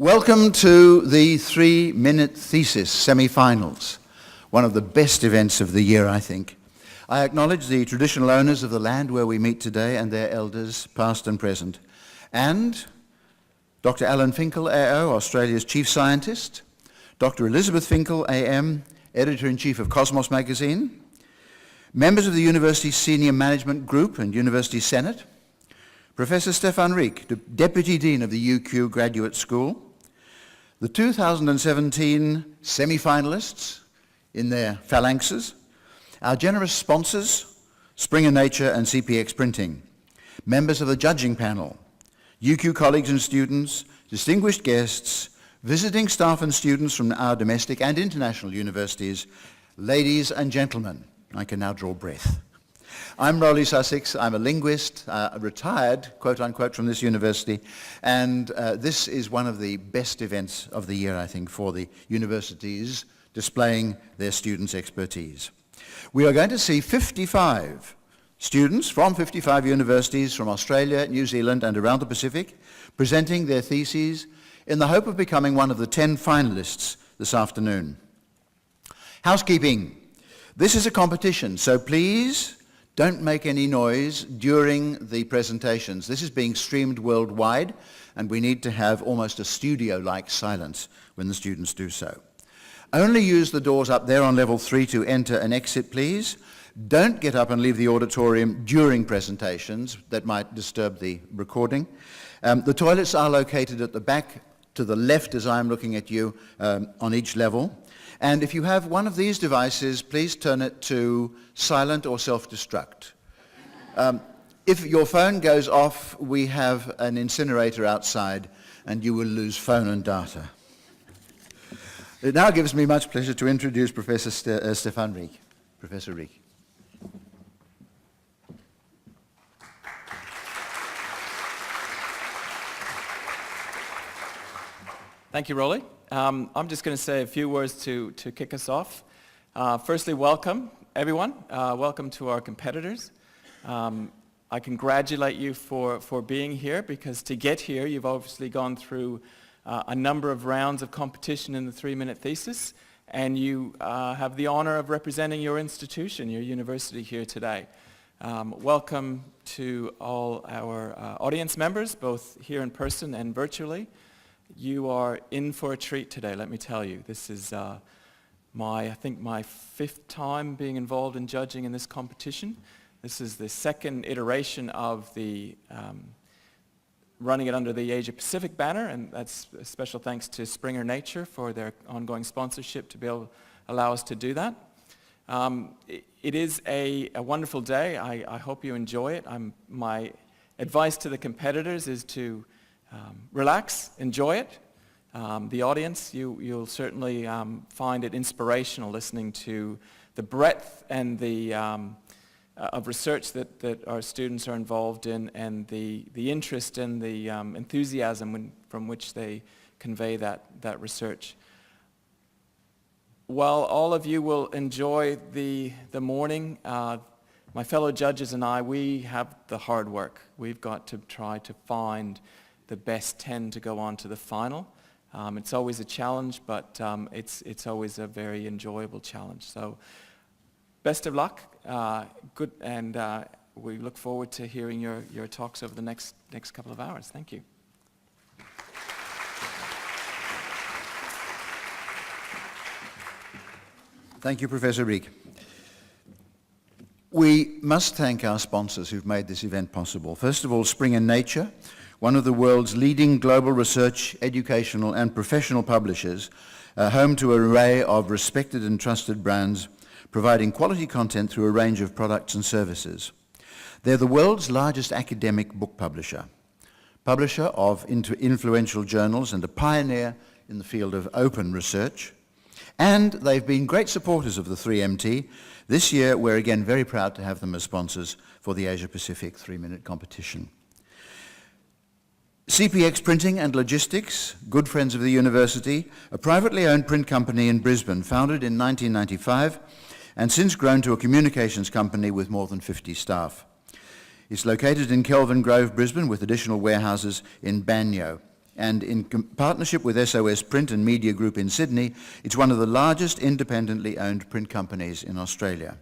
Welcome to the 3 Minute Thesis semi-finals, one of the best events of the year, I think. I acknowledge the traditional owners of the land where we meet today and their elders, past and present, and Dr. Alan Finkel, AO, Australia's Chief Scientist, Dr. Elizabeth Finkel, AM, Editor-in-Chief of Cosmos magazine, members of the University's Senior Management Group and University Senate, Professor Stefan Rieck, Deputy Dean of the UQ Graduate School, the 2017 semi-finalists in their phalanxes, our generous sponsors, Springer Nature and CPX Printing, members of the judging panel, UQ colleagues and students, distinguished guests, visiting staff and students from our domestic and international universities, ladies and gentlemen, I can now draw breath. I'm Rowley Sussex. I'm a linguist, retired, quote-unquote, from this university, and this is one of the best events of the year, I think, for the universities displaying their students' expertise. We are going to see 55 students from 55 universities from Australia, New Zealand, and around the Pacific presenting their theses in the hope of becoming one of the 10 finalists this afternoon. Housekeeping. This is a competition, so please don't make any noise during the presentations. This is being streamed worldwide, and we need to have almost a studio-like silence when the students do so. Only use the doors up there on level 3 to enter and exit, please. Don't get up and leave the auditorium during presentations. That might disturb the recording. The toilets are located at the back to the left as I'm looking at you on each level. And if you have one of these devices, please turn it to silent or self-destruct. If your phone goes off, we have an incinerator outside and you will lose phone and data. It now gives me much pleasure to introduce Professor Stefan Rieck. Professor Rieck. Thank you, Rolly. I'm just going to say a few words to kick us off. Firstly, welcome, everyone. Welcome to our competitors. I congratulate you for being here, because to get here, you've obviously gone through a number of rounds of competition in the 3-minute thesis, and you have the honor of representing your institution, your university here today. Welcome to all our audience members, both here in person and virtually. You are in for a treat today, let me tell you. This is I think my 5th time being involved in judging in this competition. This is the 2nd iteration of the running it under the Asia-Pacific banner, and that's a special thanks to Springer Nature for their ongoing sponsorship to be able to allow us to do that. It is a wonderful day. I hope you enjoy it. My advice to the competitors is to relax, enjoy it. The audience, you'll certainly find it inspirational listening to the breadth and the of research that our students are involved in, and the interest and the enthusiasm from which they convey that research. While all of you will enjoy the morning, my fellow judges and I, we have the hard work. We've got to try to find the best 10 to go on to the final. It's always a challenge, but it's always a very enjoyable challenge. So best of luck, good, and we look forward to hearing your talks over the next couple of hours. Thank you. Thank you, Professor Rieck. We must thank our sponsors who've made this event possible. First of all, Springer Nature, one of the world's leading global research, educational, and professional publishers, home to an array of respected and trusted brands, providing quality content through a range of products and services. They're the world's largest academic book publisher of influential journals, and a pioneer in the field of open research. And they've been great supporters of the 3MT. This year, we're again very proud to have them as sponsors for the Asia-Pacific 3-minute competition. CPX Printing and Logistics, good friends of the university, a privately owned print company in Brisbane, founded in 1995, and since grown to a communications company with more than 50 staff. It's located in Kelvin Grove, Brisbane, with additional warehouses in Banyo and in partnership with SOS Print and Media Group in Sydney, it's one of the largest independently owned print companies in Australia.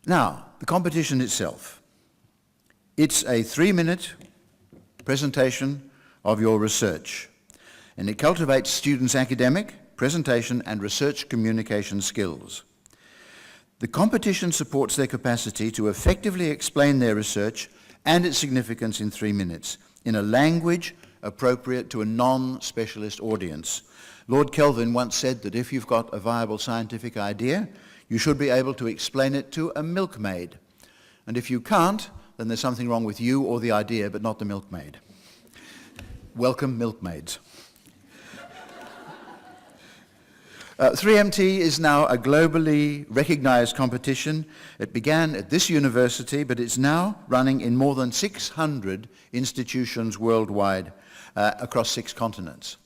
Now, the competition itself. It's a 3-minute presentation of your research, and it cultivates students' academic, presentation, and research communication skills. The competition supports their capacity to effectively explain their research and its significance in 3 minutes, in a language appropriate to a non-specialist audience. Lord Kelvin once said that if you've got a viable scientific idea, you should be able to explain it to a milkmaid. And if you can't, then there's something wrong with you or the idea, but not the milkmaid. Welcome, milkmaids. 3MT is now a globally recognized competition. It began at this university, but it's now running in more than 600 institutions worldwide across 6 continents.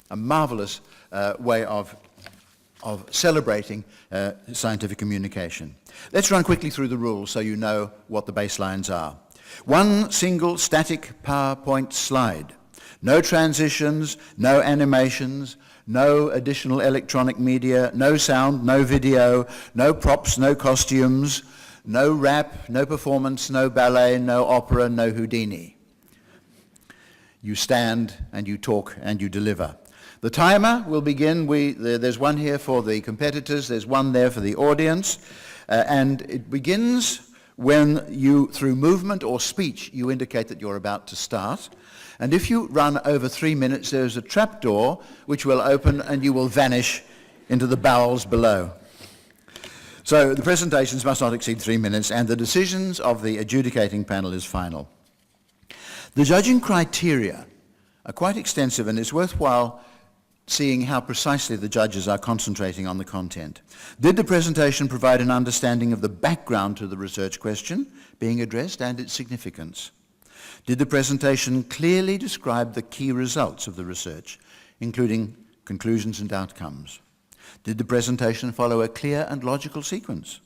A marvelous way of celebrating scientific communication. Let's run quickly through the rules so you know what the baselines are. 1 single static PowerPoint slide. No transitions, no animations, no additional electronic media, no sound, no video, no props, no costumes, no rap, no performance, no ballet, no opera, no Houdini. You stand and you talk and you deliver. The timer will begin. There's one here for the competitors, there's one there for the audience, and it begins when you, through movement or speech, you indicate that you're about to start. And if you run over 3 minutes, there's a trapdoor which will open and you will vanish into the bowels below. So the presentations must not exceed 3 minutes, and the decisions of the adjudicating panel is final. The judging criteria are quite extensive, and it's worthwhile seeing how precisely the judges are concentrating on the content. Did the presentation provide an understanding of the background to the research question being addressed and its significance? Did the presentation clearly describe the key results of the research, including conclusions and outcomes? Did the presentation follow a clear and logical sequence?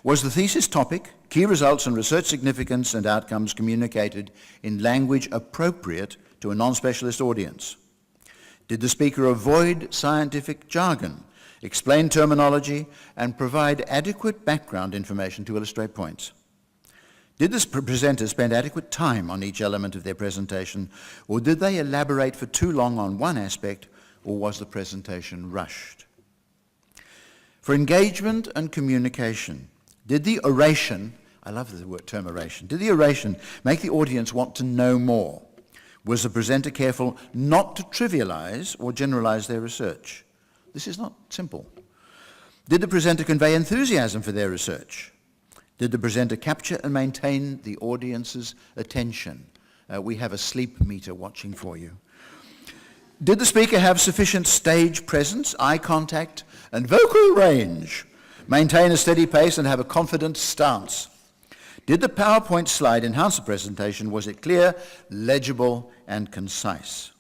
Was the thesis topic, key results and research significance and outcomes communicated in language appropriate to a non-specialist audience? Did the speaker avoid scientific jargon, explain terminology, and provide adequate background information to illustrate points? Did the presenter spend adequate time on each element of their presentation, or did they elaborate for too long on one aspect, or was the presentation rushed? For engagement and communication, did the oration, I love the term oration, did the oration make the audience want to know more? Was the presenter careful not to trivialize or generalize their research? This is not simple. Did the presenter convey enthusiasm for their research? Did the presenter capture and maintain the audience's attention? We have a sleep meter watching for you. Did the speaker have sufficient stage presence, eye contact, and vocal range? Maintain a steady pace and have a confident stance? Did the PowerPoint slide enhance the presentation? Was it clear, legible, and concise?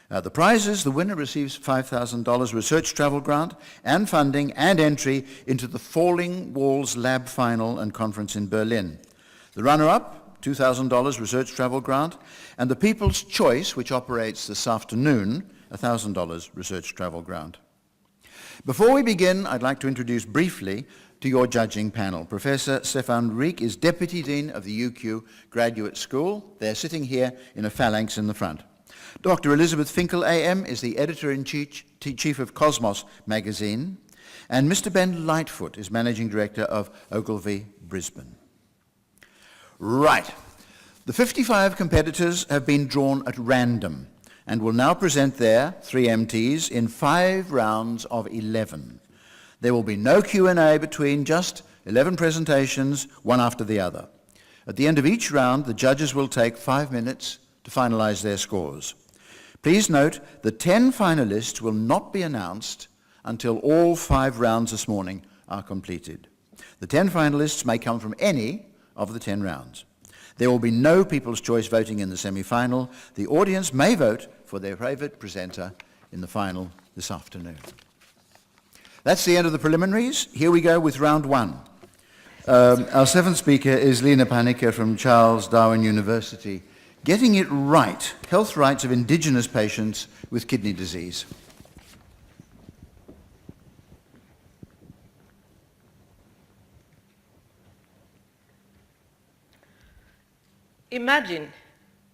The prizes: the winner receives $5,000 research travel grant and funding and entry into the Falling Walls Lab Final and Conference in Berlin. The runner-up, $2,000 research travel grant, and the People's Choice, which operates this afternoon, $1,000 research travel grant. Before we begin, I'd like to introduce briefly to your judging panel. Professor Stefan Rieck is Deputy Dean of the UQ Graduate School. They're sitting here in a phalanx in the front. Dr. Elizabeth Finkel AM is the Editor-in-Chief of Cosmos magazine, and Mr. Ben Lightfoot is Managing Director of Ogilvy Brisbane. Right. The 55 competitors have been drawn at random and will now present their 3MTs in 5 rounds of 11. There will be no Q&A between, just 11 presentations, one after the other. At the end of each round, the judges will take 5 minutes to finalize their scores. Please note the 10 finalists will not be announced until all 5 rounds this morning are completed. The 10 finalists may come from any of the 10 rounds. There will be no People's Choice voting in the semi-final. The audience may vote for their favorite presenter in the final this afternoon. That's the end of the preliminaries. Here we go with round 1. Our 7th speaker is Leena Panicker from Charles Darwin University Getting it right, health rights of Indigenous patients with kidney disease. Imagine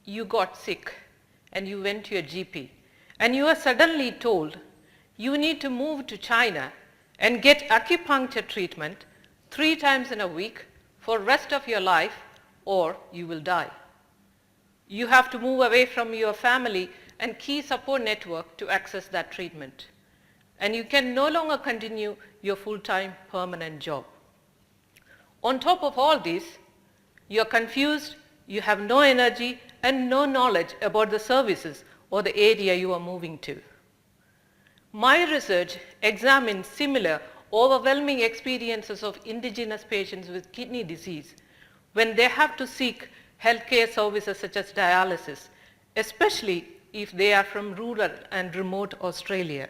you got sick and you went to your GP and you are suddenly told you need to move to China and get acupuncture treatment 3 times in a week for the rest of your life or you will die. You have to move away from your family and key support network to access that treatment. And you can no longer continue your full-time permanent job. On top of all this, you are confused, you have no energy and no knowledge about the services or the area you are moving to. My research examines similar overwhelming experiences of Indigenous patients with kidney disease when they have to seek healthcare services such as dialysis, especially if they are from rural and remote Australia.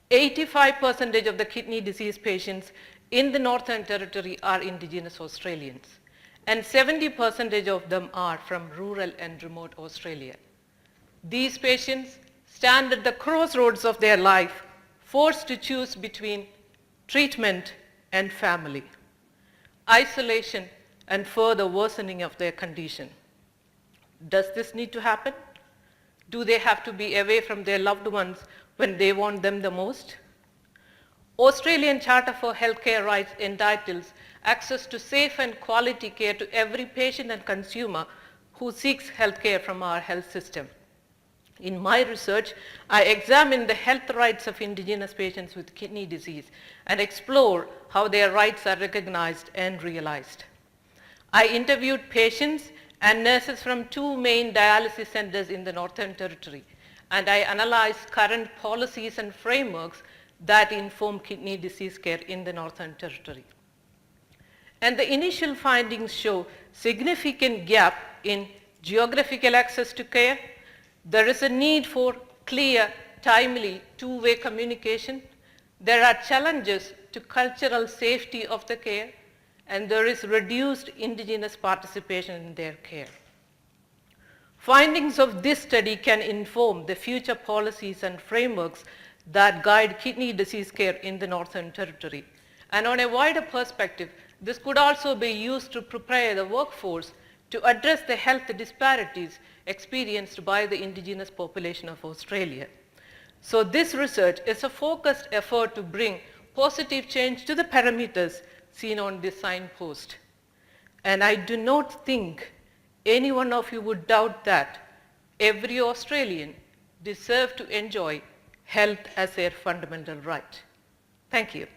85% of the kidney disease patients in the Northern Territory are Indigenous Australians, and 70% of them are from rural and remote Australia. These patients stand at the crossroads of their life, forced to choose between treatment and family, isolation and further worsening of their condition. Does this need to happen? Do they have to be away from their loved ones when they want them the most? Australian Charter for Healthcare Rights entitles access to safe and quality care to every patient and consumer who seeks healthcare from our health system. In my research, I examine the health rights of Indigenous patients with kidney disease and explore how their rights are recognized and realized. I interviewed patients and nurses from 2 main dialysis centers in the Northern Territory, and I analyzed current policies and frameworks that inform kidney disease care in the Northern Territory. And the initial findings show significant gap in geographical access to care. There is a need for clear, timely, 2-way communication. There are challenges to cultural safety of the care, and there is reduced Indigenous participation in their care. Findings of this study can inform the future policies and frameworks that guide kidney disease care in the Northern Territory. And on a wider perspective, this could also be used to prepare the workforce to address the health disparities experienced by the Indigenous population of Australia. So this research is a focused effort to bring positive change to the parameters seen on this signpost. And I do not think any one of you would doubt that every Australian deserves to enjoy health as their fundamental right. Thank you.